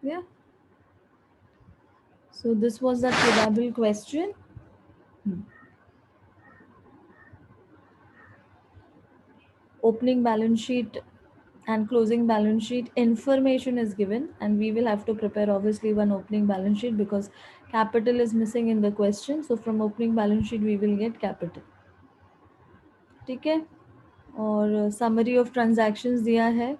Yeah. So this was that probable question. Hmm. Opening balance sheet and closing balance sheet information is given, and we will have to prepare obviously one opening balance sheet because capital is missing in the question. So from opening balance sheet we will get capital. ठीक है. और summary of transactions दिया है.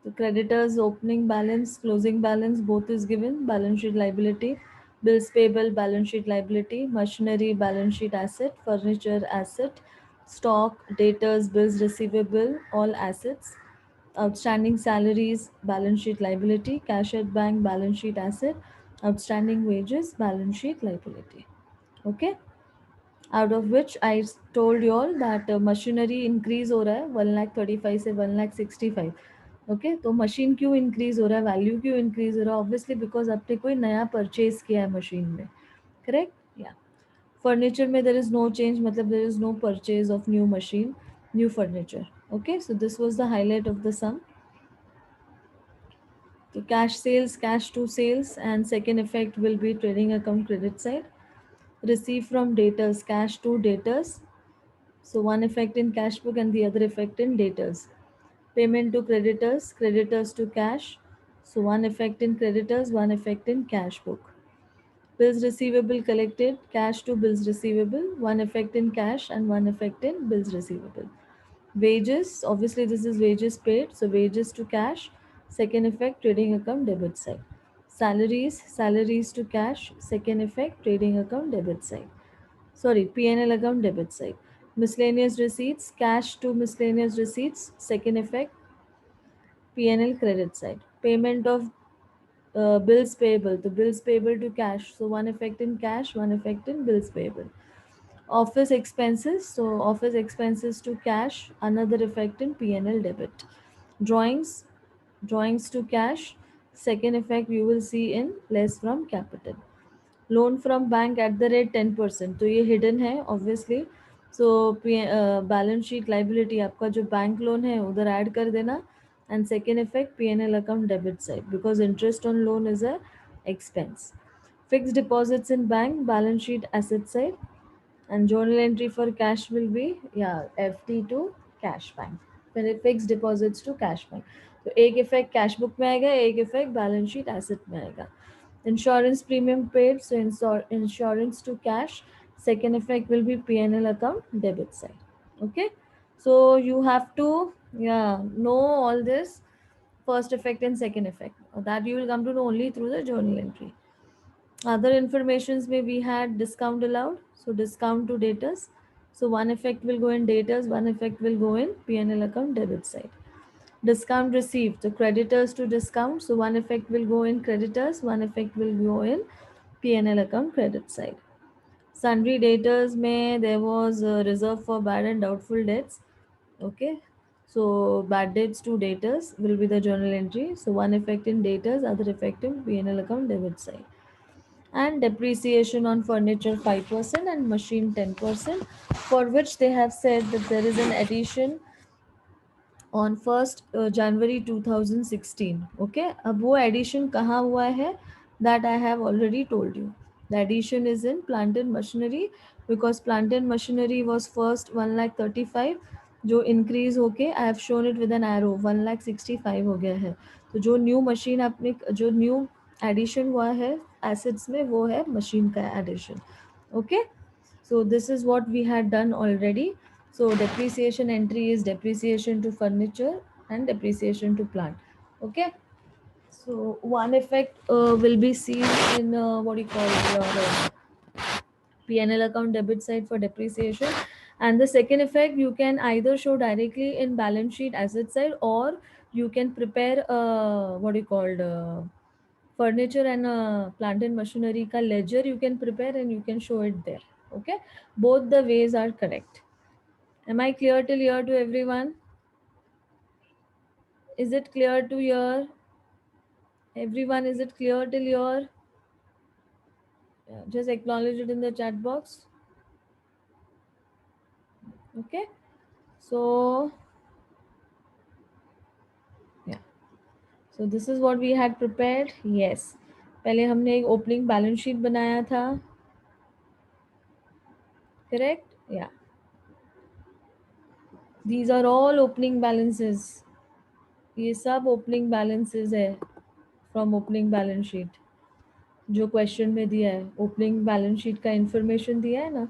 The creditors opening balance, closing balance both is given. Balance sheet liability, bills payable, balance sheet liability, machinery, balance sheet asset, furniture asset, stock, debtors, bills receivable, all assets. Outstanding salaries, balance sheet liability, cash at bank, balance sheet asset, outstanding wages, balance sheet liability. Okay. Out of which I told you all that machinery increase हो रहा है 1,35,000 से 1,65,000. Okay, तो machine क्यों increase हो रहा है, value क्यों इंक्रीज हो रहा है, ऑब्वियसली बिकॉज आपने कोई नया परचेज किया है मशीन में. करेक्ट. या फर्नीचर में देर इज नो चेंज, मतलब there is no purchase of new machine, new furniture. Okay, so this was the highlight of the sum. तो cash sales, cash to sales, and second effect will be trading account credit side. Receive from debtors, cash to debtors. So one effect in cash book and the other effect in debtors. Payment to creditors, creditors to cash. So one effect in creditors, one effect in cash book. Bills receivable collected, cash to bills receivable, one effect in cash and one effect in bills receivable. Wages, obviously this is wages paid, so wages to cash, second effect trading account debit side. Salaries, salaries to cash, second effect trading account debit side. Sorry, P&L account debit side. Miscellaneous receipts, cash to miscellaneous receipts, second effect P&L credit side. Payment of bills payable, the bills payable to cash, so one effect in cash, one effect in bills payable. Office expenses, so office expenses to cash, another effect in P&L debit. Drawings, drawings to cash, second effect you will see in less from capital. Loan from bank at the rate 10%, तो ये hidden है obviously. So balance sheet liability आपका जो bank loan है उधर add कर देना. And second effect P&L account debit side because interest on loan is a expense. Fixed deposits in bank, balance sheet asset side, and journal entry for cash will be, yeah, FD to cash bank. फिर fix deposits to cash bank. तो एक effect cash book में आएगा, एक effect balance sheet asset में आएगा. Insurance premium paid, so insurance to cash. Second effect will be P&L account debit side. Okay, so you have to, yeah, know all this first effect and second effect. That you will come to know only through the journal entry. Other informations may we had discount allowed. So discount to debtors. So one effect will go in debtors, one effect will go in P&L account debit side. Discount received, the creditors to discount. So one effect will go in creditors, one effect will go in P&L account credit side. Sundry debtors may there was a reserve for bad and doubtful debts. Okay. So bad debts to debtors will be the journal entry. So one effect in debtors, other effect in P&L account debit side. And depreciation on furniture 5% and machine 10%, for which they have said that there is an addition on 1st January 2016. Okay, अब वो addition कहाँ हुआ है, that I have already told you. The addition is in plant and machinery, because plant and machinery was first 1,35,000, जो increase होके I have shown it with an arrow 1,65,000 हो गया है. तो जो new machine आपने, जो new addition हुआ है assets में, वो है machine का addition. Okay, so this is what we had done already. So depreciation entry is depreciation to furniture and depreciation to plant. Okay. So one effect will be seen in what do you call your P&L account debit side for depreciation, and the second effect you can either show directly in balance sheet asset side, or you can prepare what do you called furniture and plant and machinery ka ledger you can prepare and you can show it there. Okay, both the ways are correct. Am I clear till here to everyone? Is it clear to here? Everyone, is it clear till here? Yeah, just acknowledge it in the chat box. Okay. So, yeah. So this is what we had prepared. Yes, पहले हमने एक opening balance sheet बनाया था. Correct. Yeah, these are all opening balances. ये सब opening balances है from opening balance sheet जो question में दिया है. ओपनिंग बैलेंस शीट का इंफॉर्मेशन दिया है ना,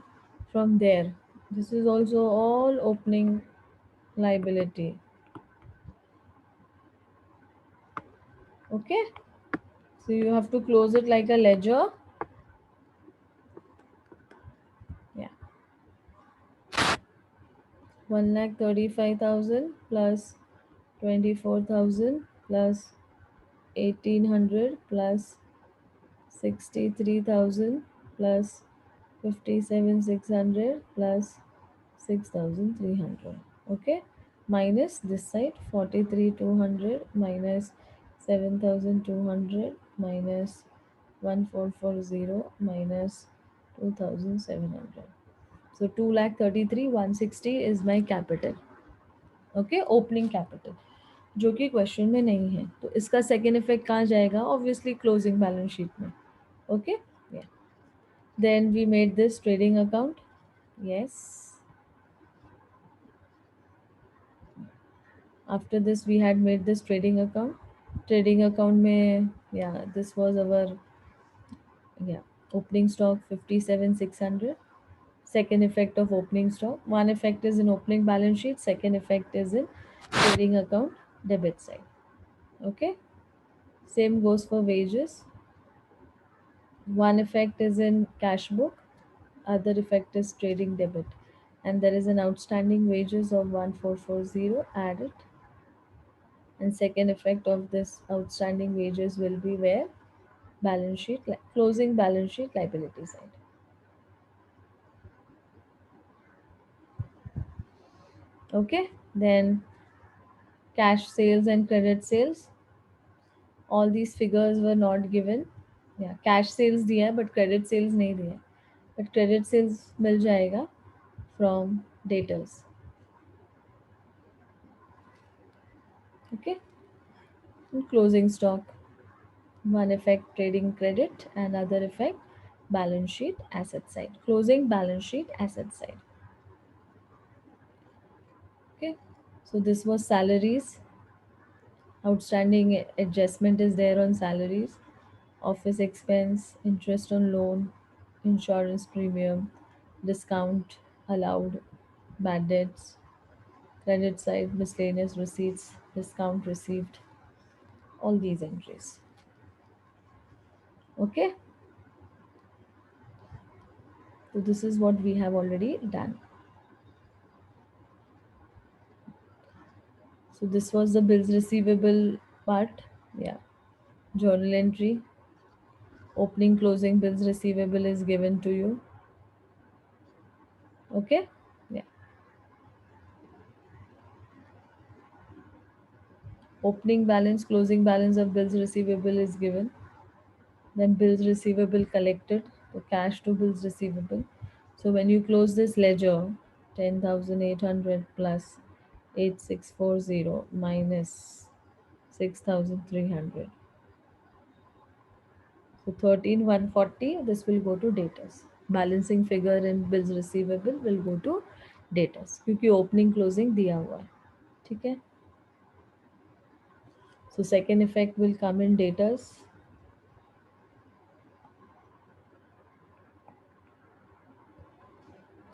from there. This is also all opening liability. Okay, so you have to close it like a ledger. Yeah, 1,35,000 plus 24,000 plus 1,800 plus 63,000 plus 57,600 plus 6,300. Okay, minus this side 43,200 minus 7,200 minus 1,440 minus 2,700. So 2,33,160 is my capital. Okay, opening capital, जो कि question में नहीं है. तो इसका second effect कहाँ जाएगा? Obviously closing balance sheet में. Okay, yeah. Then we made this trading account. Yes, after this we had made this trading account. Trading account में, yeah, this was our, yeah, opening stock 57,600. Second effect of opening stock. One effect is in opening balance sheet. Second effect is in trading account debit side. Okay. Same goes for wages. One effect is in cash book. Other effect is trading debit. And there is an outstanding wages of 1,440. Add it. And second effect of this outstanding wages will be where? Balance sheet, closing balance sheet liability side. Okay. Then cash sales and credit sales. All these figures were not given. Yeah, cash sales दिया है but credit sales नहीं दिया है. But credit sales मिल जाएगा from debtors. Okay. And closing stock. One effect trading credit and other effect balance sheet asset side. Closing balance sheet asset side. Okay. So this was salaries. Outstanding adjustment is there on salaries, office expense, interest on loan, insurance premium, discount allowed, bad debts, credit side, miscellaneous receipts, discount received, all these entries. Okay, so this is what we have already done. So this was the bills receivable part. Yeah, journal entry, opening closing bills receivable is given to you. Okay, yeah. Opening balance, closing balance of bills receivable is given. Then bills receivable collected, the cash to bills receivable. So when you close this ledger, 10,800 plus 8,640 minus 6,300. So 13,140, this will go to debtors. Balancing figure in bills receivable will go to debtors क्योंकि opening closing दिया हुआ है. ठीक है. So second effect will come in debtors.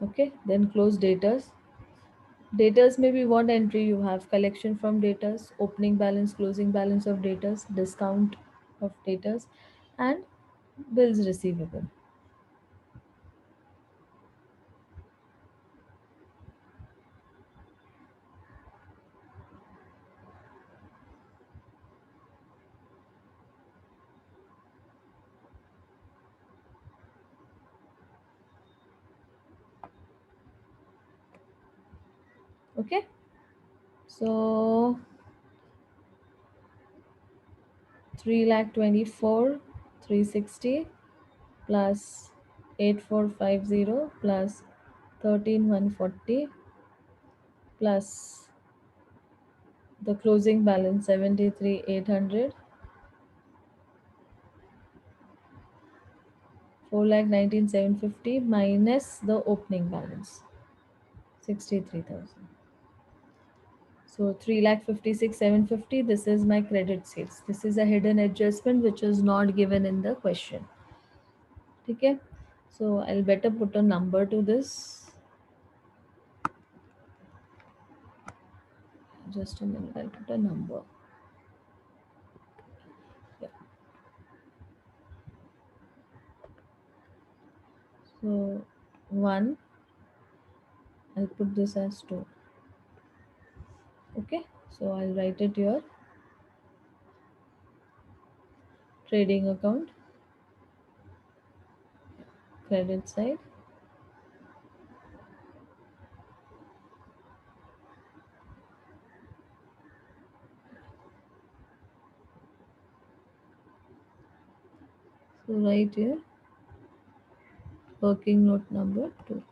Okay, then close debtors. Debtors may be what entry you have: collection from debtors, opening balance, closing balance of debtors, discount of debtors, and bills receivable. Okay, so 3,24,360 plus 8,450 plus 13,140 plus The closing balance 73,800. 4,19,750 minus the opening balance 63,000. So 3,56,750. This is my credit sales. This is a hidden adjustment which is not given in the question. Okay. So I'll better put a number to this. Just a minute. I'll put a number. Yeah. So 1. I'll put this as 2. Okay. So I'll write it here. Trading account. Credit side. So right here. Working note number 2.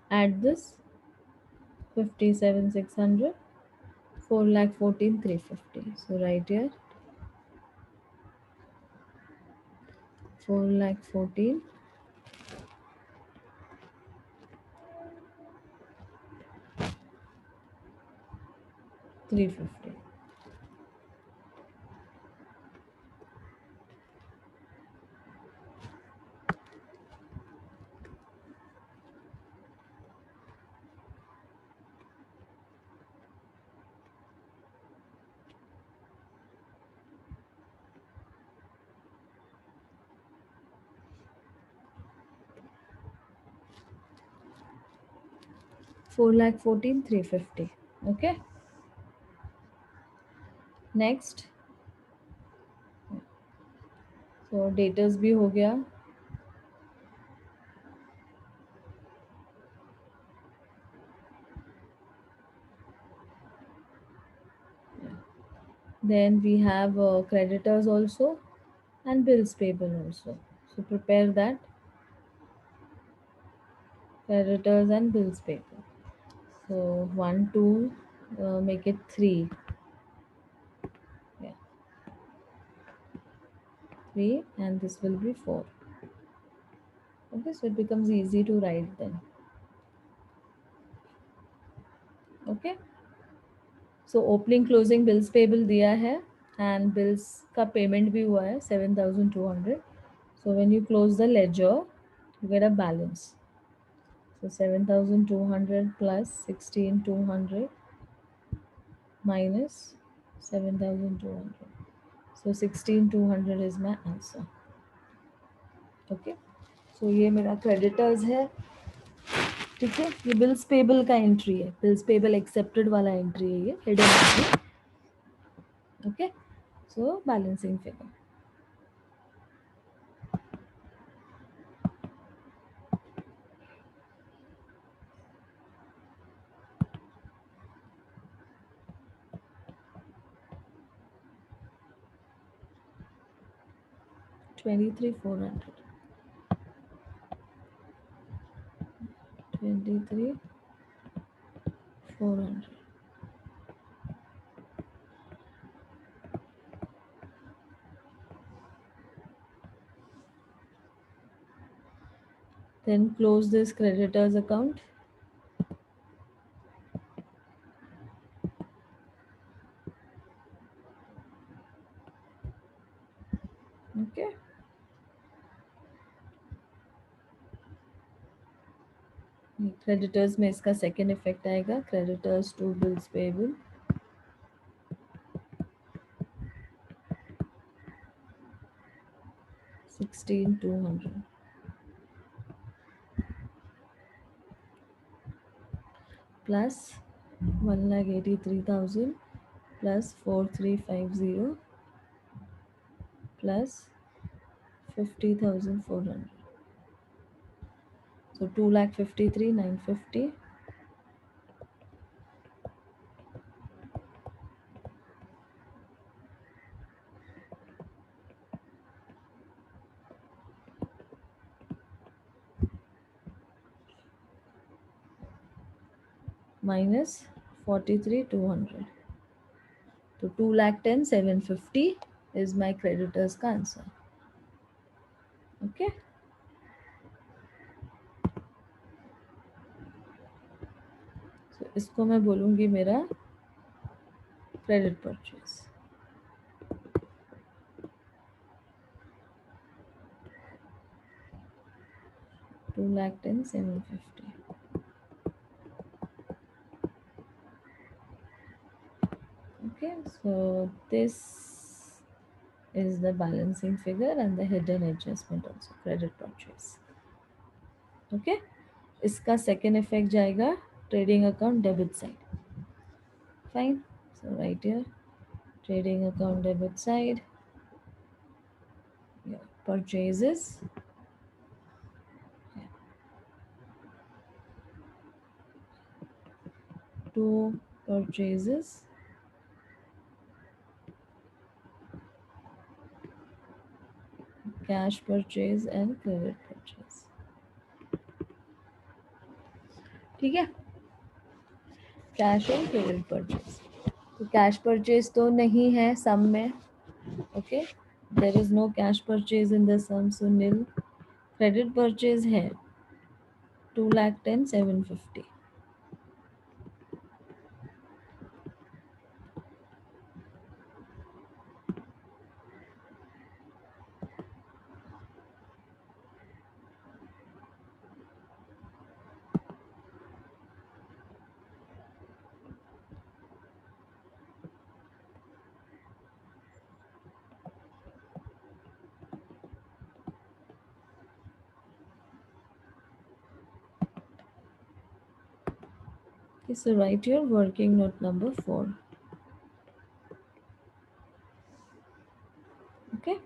Add this 57,600, 4,14,350. So right here 4,14,350. 4,14,350. Okay. Next. So debtors भी हो गया. Then we have creditors also and bills payable also. So prepare that. Creditors and bills payable. So 1, 2, make it 3. Yeah, 3, and this will be 4. Okay, so it becomes easy to write then. Okay. So opening closing bills payable दिया है and bills का payment भी हुआ है 7,200. So when you close the ledger, you get a balance. So 7,200 plus 16,200 minus 7,200. So 16,200 is my answer. Okay. So ये मेरा creditors है. ठीक है, ये बिल्स पेबल का एंट्री है, बिल्स पेबल एक्सेप्टेड वाला एंट्री है, ये hidden entry. Okay, so balancing figure 23,400. 23,400. Then close this creditors account. Okay. Creditors में इसका सेकेंड इफेक्ट आएगा, creditors to bills payable. 16,200 plus 1,83,000 plus 4,350 plus 50,400. So 2,53,950 minus 43,200. So 2,10,750 is my creditor's का answer. Okay. So इसको मैं बोलूँगी मेरा credit purchase. 2,10,750. Okay, so this is the balancing figure and the hidden adjustment also, credit purchase. Okay, इसका second effect जाएगा trading account debit side. Fine, so right here trading account debit side, yeah, purchases, yeah. Two purchases, cash purchase and credit purchase. ठीक है, cash and credit purchase. तो cash purchase तो नहीं है sum में. Okay, there is no cash purchase in the sum, so nil. Credit purchase है 2,10,750. Okay, so write your working note number 4. Okay,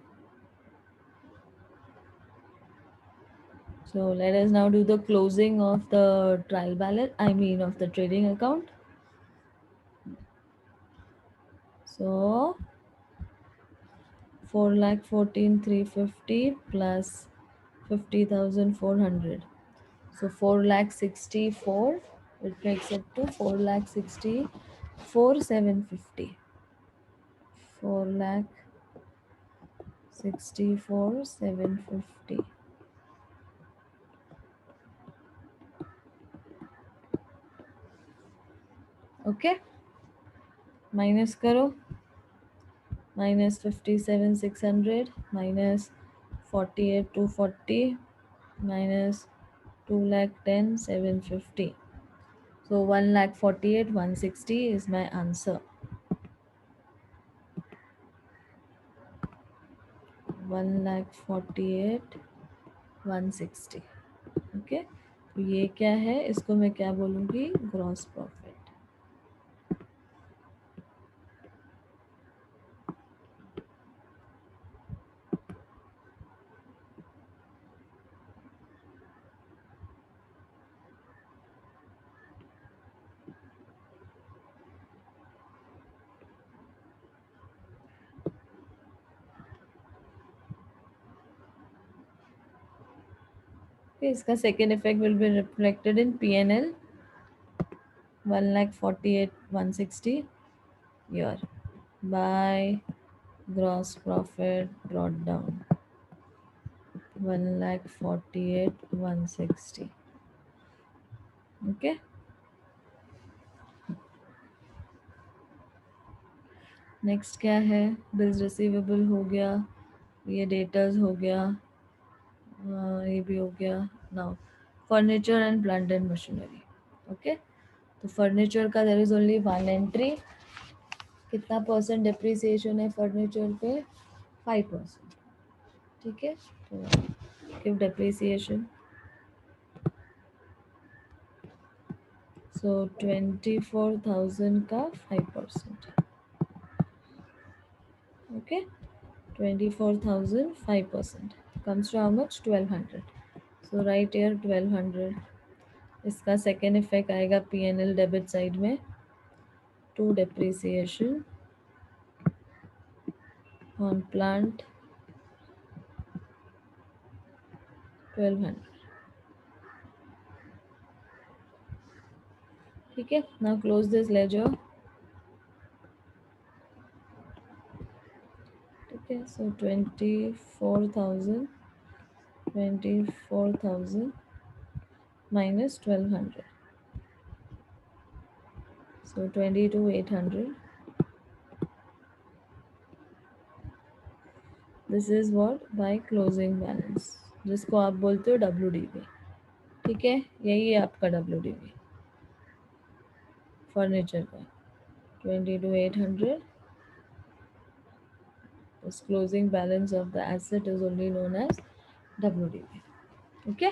so let us now do the closing of the trial balance, I mean of the trading account. So 4,14,350 plus 50,400. So 4,64,000, it makes it to 4,64,750. 4,64,750. Okay, minus करो. Minus 57,600 minus 48,240 minus 2,10,750. So 1,48,160 is my answer. 1,48,160. Okay, तो ये क्या है, इसको मैं क्या बोलूँगी, gross profit. इसका second effect will be reflected in P&L 1,48,160 year by gross profit brought down 1,48,160. Okay, next क्या है, बिल्स रिसीवेबल हो गया, ये डेटर्स हो गया, ये भी हो गया. Now furniture and plant and machinery. Okay, तो फर्नीचर का there is only one entry. कितना परसेंट डिप्रिसिएशन है फर्नीचर पे, 5%. ठीक है, तो गिव डेप्रिसिएशन. सो 24,000 का 5%. Okay, 24,000 5% comes to how much? 1,200. So right here 1,200. इसका सेकेंड इफेक्ट आएगा P&L डेबिट साइड में. To depreciation on plant 1,200. ठीक है, now close this ledger. ठीक है, so 24,000 minus 1,200. So 22,800. This is what? By closing balance, जिसको आप बोलते हो WDV. ठीक है, यही है आपका WDV फर्नीचर का. 22,800. This closing balance of the asset is only known as WDV. Okay.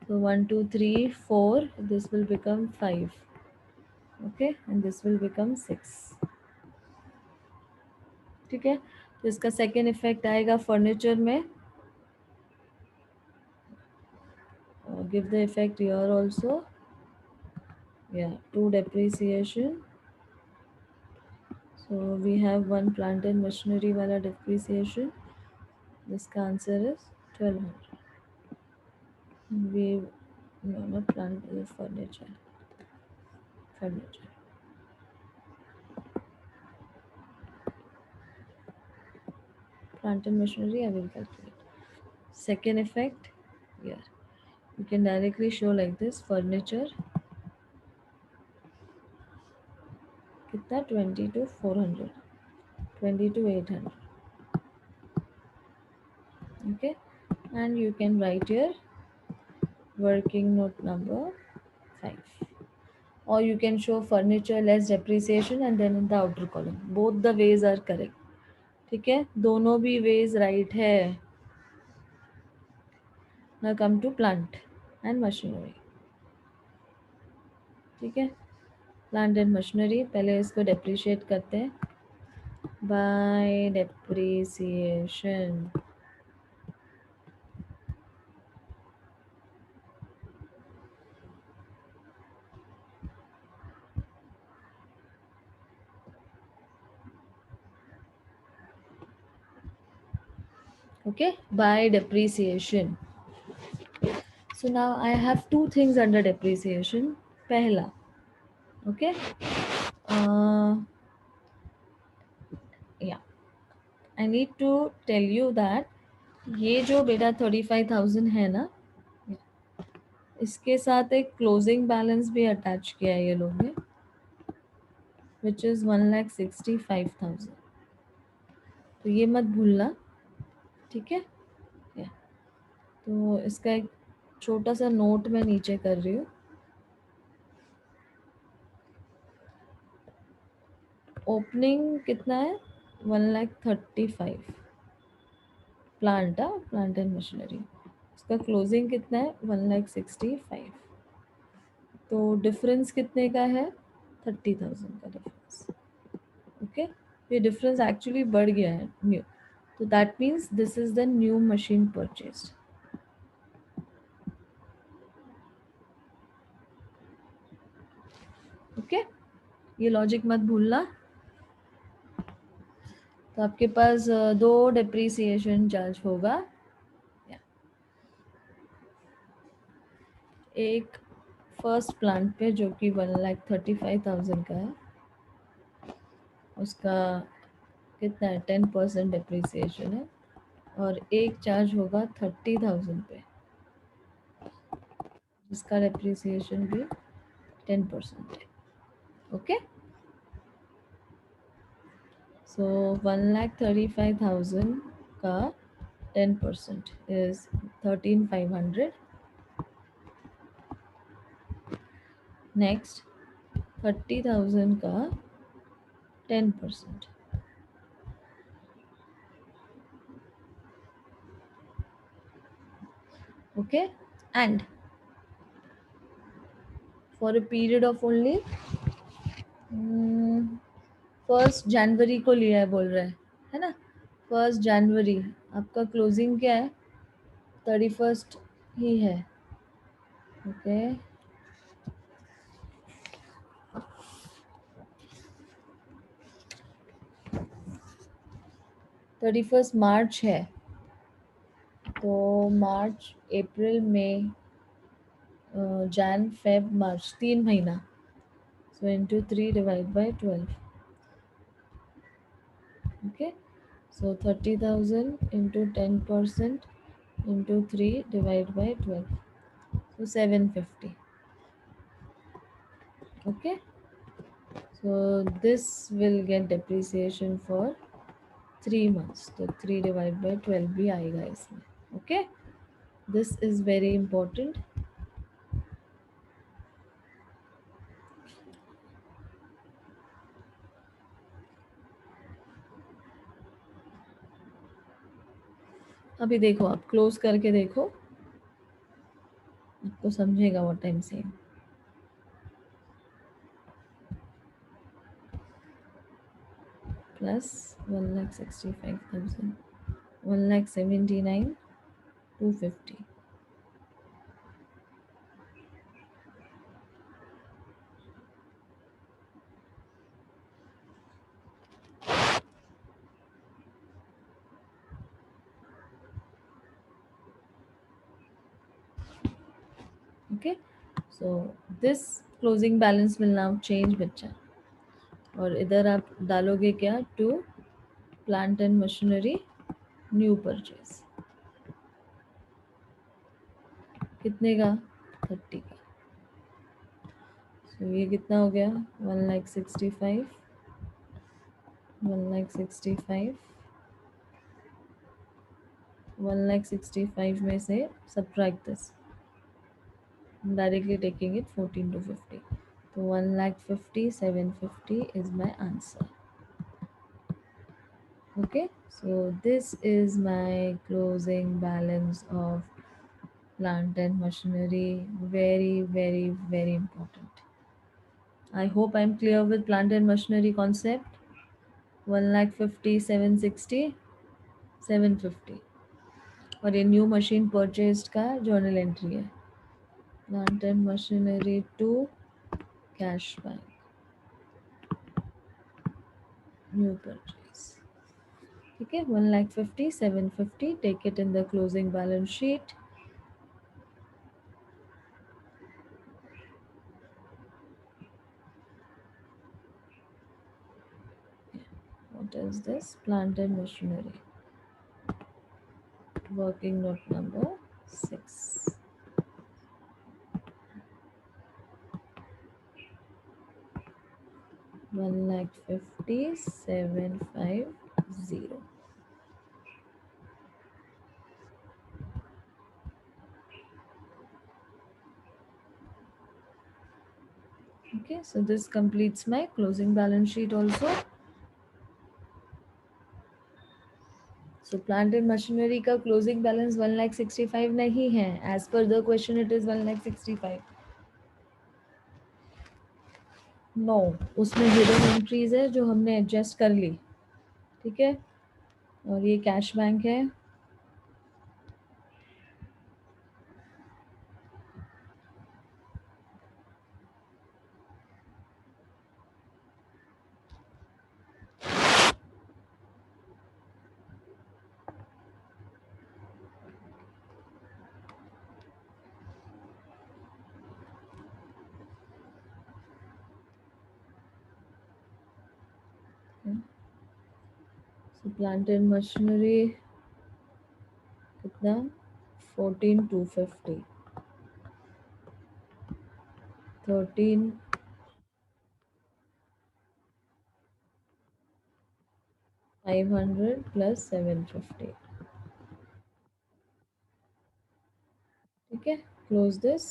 So 1, 2, 3, 4. This will become 5. Okay, and this will become 6. ठीक है, तो इसका सेकेंड इफेक्ट आएगा फर्नीचर में. Give the effect here also. या to depreciation. So we have one plant and machinery वाला depreciation. इसका answer is 1,200. We no, not plant, furniture. Plant and machinery I will calculate. Second effect here, you can directly show like this. Furniture कितना? 22,400, 22,800. Okay, and you can write here working note number 5, or you can show furniture less depreciation and then in the outer column. Both the ways are correct. ठीक है, दोनों भी ways right है. Now come to plant and machinery. ठीक है, plant and machinery पहले इसको depreciate करते हैं bye depreciation. Okay, by depreciation. So now I have two things under depreciation. पहला, okay, yeah, I need to tell you that ये जो बेटा 35,000 है ना, इसके साथ एक क्लोजिंग बैलेंस भी अटैच किया है ये लोग ने, विच इज़ 1,65,000. तो ये मत भूलना. ठीक है, या तो इसका एक छोटा सा नोट मैं नीचे कर रही हूँ. ओपनिंग कितना है? 1,35,000. Plant and machinery. इसका क्लोजिंग कितना है? 1,65,000. तो डिफरेंस कितने का है? 30,000 का डिफरेंस. ओके, ये डिफरेंस एक्चुअली बढ़ गया है न्यू. तो that means this is the new machine purchased. Okay, ये लॉजिक मत भूलना. तो आपके पास दो डेप्रिसिएशन चार्ज होगा. एक फर्स्ट प्लांट पे जो कि 1,35,000 का है, उसका कितना है? 10% डेप्रिसिएशन है. और एक चार्ज होगा 30,000 पे, जिसका डेप्रिसिएशन भी 10% है. ओके, सो 1,35,000 का 10% इज 13,500. नेक्स्ट 30,000 का 10%, Okay, and for a period of only 1 जनवरी को लिया है बोल रहे हैं, है ना? 1 जनवरी आपका क्लोजिंग क्या है? 31 ही है। ओके, 31 मार्च है, तो मार्च अप्रैल मई जैन फेब मार्च 3 महीना। So into 3 divide by 12। Okay, so 30,000 into 10% into 3 divided by 12. So 750. Okay. So this will get depreciation for 3 months. So 3 divided by 12 भी आएगा इसमें. Okay. This is very important. अभी देखो, आप close करके देखो, आपको समझेगा what I'm saying. Plus 1,65,000, 1,79,250. Okay, so this closing balance will now change बच्चा, और इधर आप डालोगे क्या? To plant and machinery new purchase, कितने का? 30 का। तो ये कितना हो गया? 1,65,000, 1,65,000, 1,65,000 में से subtract this, directly taking it 14 to 50. तो 1,50,750 is my answer. Okay, so this is my closing balance of plant and machinery. Very, very, very important. I hope I'm clear with plant and machinery concept. 1,50,000, 760, 750. और ये new machine purchase का journal entry है. Plant and machinery to cash bank new purchase. ठीक है, 1,50,000, 750. Take it in the closing balance sheet. What is this? Plant and machinery. Working note number 6. 1,50,750. Okay, so this completes my closing balance sheet also. So plant and machinery का closing balance 1,65,000 नहीं है. As per the question, it is 1,65,000. No, उसमें hidden entries है जो हमने adjust कर ली. ठीक है, और ये कैश बैंक है. So plant and machinery कितना? 14,250. 13,500 plus 750. ठीक है, close this.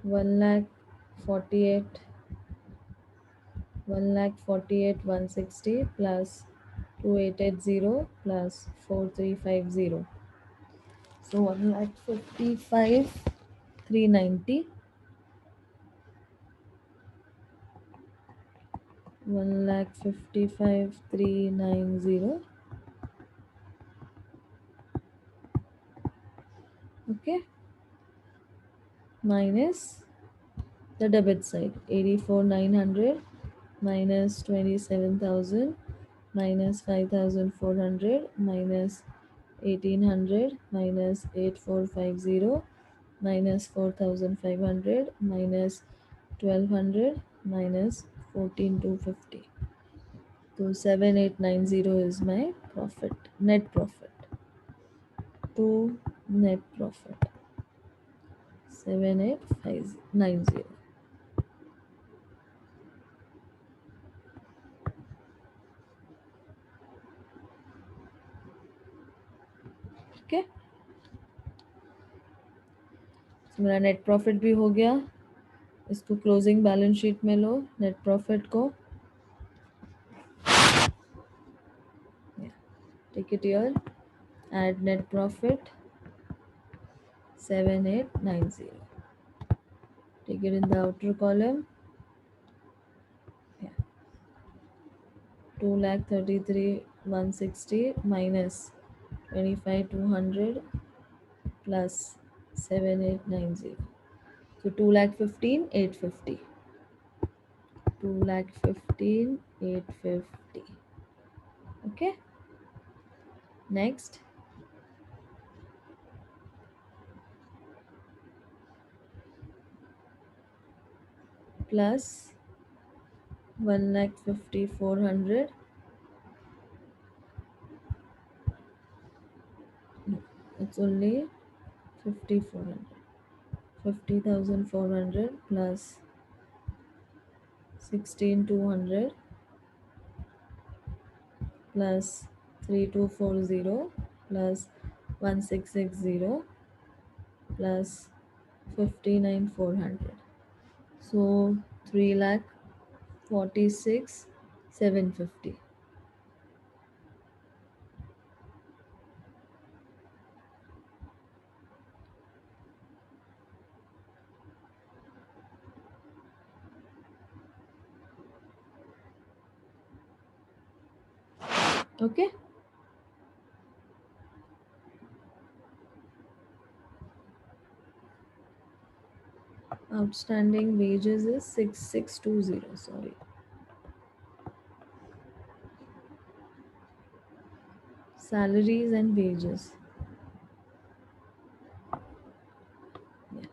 1,48,000 1,48,160 plus 2,880 plus 4,350. So 1,55,390. 1,55,390. Okay, minus the debit side, 84,900 minus 27,000 minus 5,400 minus 1,800 minus 8,450 minus 4,500 minus 1,200 minus 14,250. So 7,890 is my profit, net profit. To net profit 7,890. Okay, तो मेरा net profit भी हो गया. इसको closing balance sheet में लो, net profit को. Take it here, add net profit 7,890. Take it in the outer column. Yeah. 2,33,160 minus 25,200 plus 7,890. So 2,15,850. 2,15,850. Okay. Next. Plus 1,50,400. No, it's only 5,400. 50,400 plus 16,200 plus 3,240 plus 1,660 plus 59,400. So 3,46,750. Okay. Outstanding wages is 6,620. Sorry. Salaries and wages. Yeah.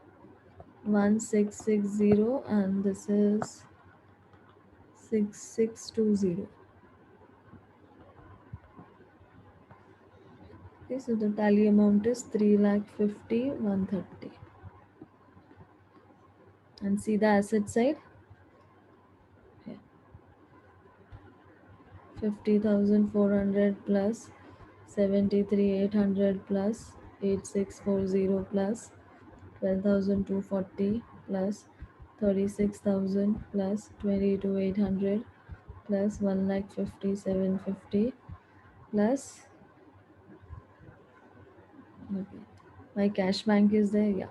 1,660 and this is 6,620. Okay, so the tally amount is 3,50,130. And see the asset side. Yeah. 50,400 plus 73,800 plus 8,640 plus 12,240 plus 36,000 plus 22,800 plus 1,50,750 plus, okay, my cash bank is there. Yeah,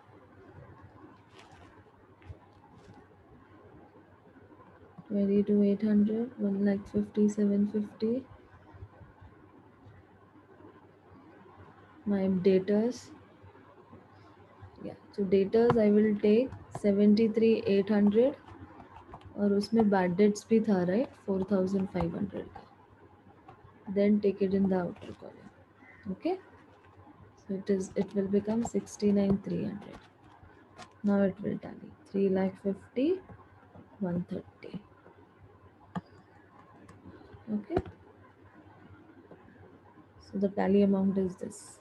22,800, 1,50,750. My debtors, yeah, so debtors I will take 73,800 और उसमें bad debts भी था, right, 4,500 का. Then take it in the outer column. Okay, so it will become 69,300. Now it will tally 3,50,130. Okay, so the tally amount is this.